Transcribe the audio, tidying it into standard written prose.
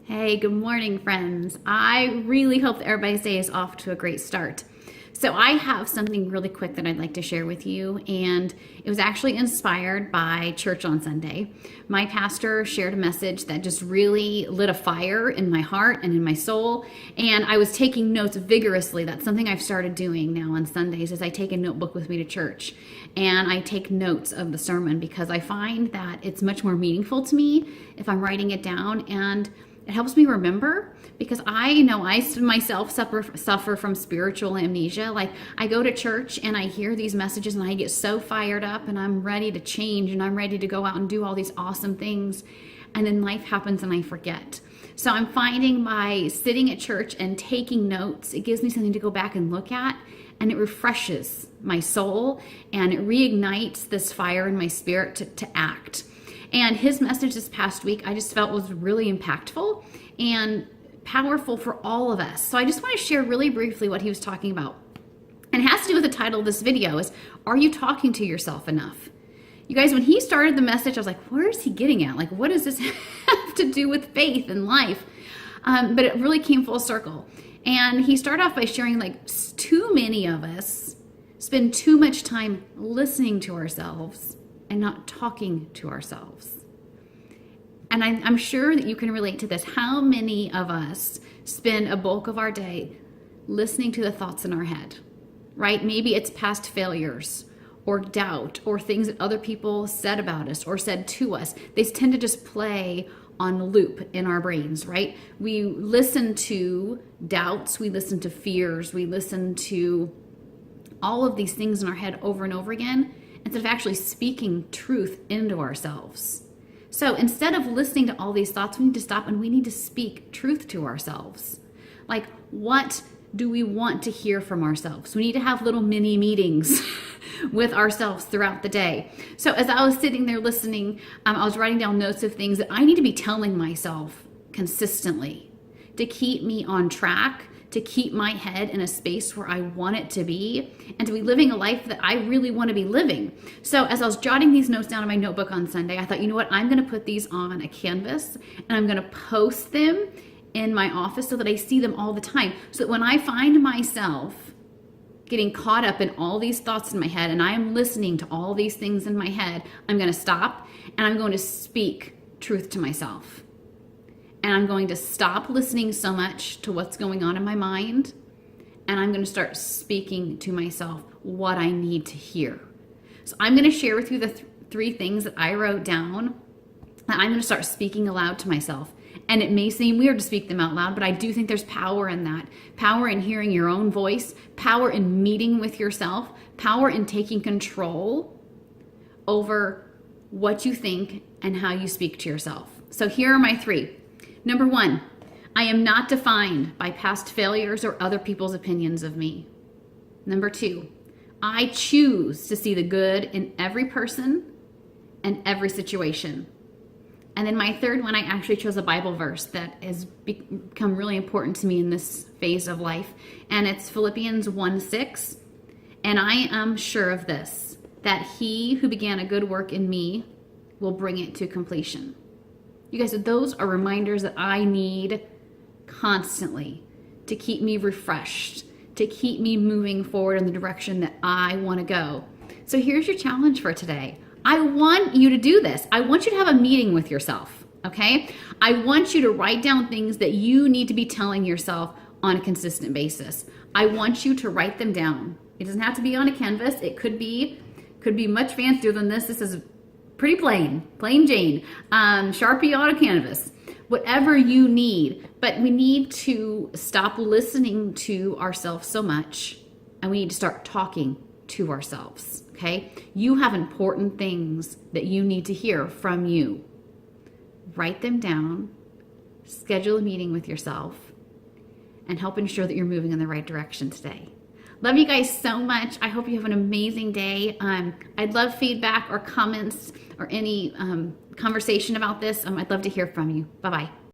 Hey, good morning, friends. I really hope that everybody's day is off to a great start. So I have something really quick that I'd like to share with you, and it was actually inspired by church on Sunday. My pastor shared a message that just really lit a fire in my heart and in my soul, and I was taking notes vigorously. That's something I've started doing now on Sundays is I take a notebook with me to church, and I take notes of the sermon because I find that it's much more meaningful to me if I'm writing it down, and it helps me remember because I know I myself suffer from spiritual amnesia. Like I go to church and I hear these messages and I get so fired up and I'm ready to change and I'm ready to go out and do all these awesome things. And then life happens and I forget. So I'm finding by sitting at church and taking notes, it gives me something to go back and look at, and it refreshes my soul and it reignites this fire in my spirit to act. And his message this past week, I just felt was really impactful and powerful for all of us. So I just want to share really briefly what he was talking about. And it has to do with the title of this video is, are you talking to yourself enough? You guys, when he started the message, I was like, where is he getting at? Like, what does this have to do with faith and life? But it really came full circle. And he started off by sharing like too many of us spend too much time listening to ourselves and not talking to ourselves. And I'm sure that you can relate to this. How many of us spend a bulk of our day listening to the thoughts in our head, right? Maybe it's past failures or doubt or things that other people said about us or said to us. They tend to just play on loop in our brains, right? We listen to doubts, we listen to fears, we listen to all of these things in our head over and over again, instead of actually speaking truth into ourselves. So instead of listening to all these thoughts, we need to stop and we need to speak truth to ourselves. Like, what do we want to hear from ourselves? We need to have little mini meetings with ourselves throughout the day. So as I was sitting there listening, I was writing down notes of things that I need to be telling myself consistently to keep me on track, to keep my head in a space where I want it to be, and to be living a life that I really want to be living. So as I was jotting these notes down in my notebook on Sunday, I thought, you know what, I'm going to put these on a canvas and I'm going to post them in my office so that I see them all the time. So that when I find myself getting caught up in all these thoughts in my head and I am listening to all these things in my head, I'm going to stop and I'm going to speak truth to myself. And I'm going to stop listening so much to what's going on in my mind, and I'm going to start speaking to myself what I need to hear. So I'm going to share with you the three things that I wrote down that I'm going to start speaking aloud to myself. And it may seem weird to speak them out loud, but I do think there's power in that. Power in hearing your own voice, power in meeting with yourself, power in taking control over what you think and how you speak to yourself. So here are my three. Number one, I am not defined by past failures or other people's opinions of me. Number two, I choose to see the good in every person and every situation. And then my third one, I actually chose a Bible verse that has become really important to me in this phase of life. And it's Philippians 1:6. And I am sure of this, that he who began a good work in me will bring it to completion. You guys, those are reminders that I need constantly to keep me refreshed, to keep me moving forward in the direction that I want to go. So here's your challenge for today. I want you to do this. I want you to have a meeting with yourself, okay? I want you to write down things that you need to be telling yourself on a consistent basis. I want you to write them down. It doesn't have to be on a canvas. It could be much fancier than this. This is pretty plain Jane, Sharpie on a canvas, whatever you need. But we need to stop listening to ourselves so much, and we need to start talking to ourselves, okay? You have important things that you need to hear from you. Write them down, schedule a meeting with yourself, and help ensure that you're moving in the right direction today. Love you guys so much. I hope you have an amazing day. I'd love feedback or comments or any conversation about this. I'd love to hear from you. Bye-bye.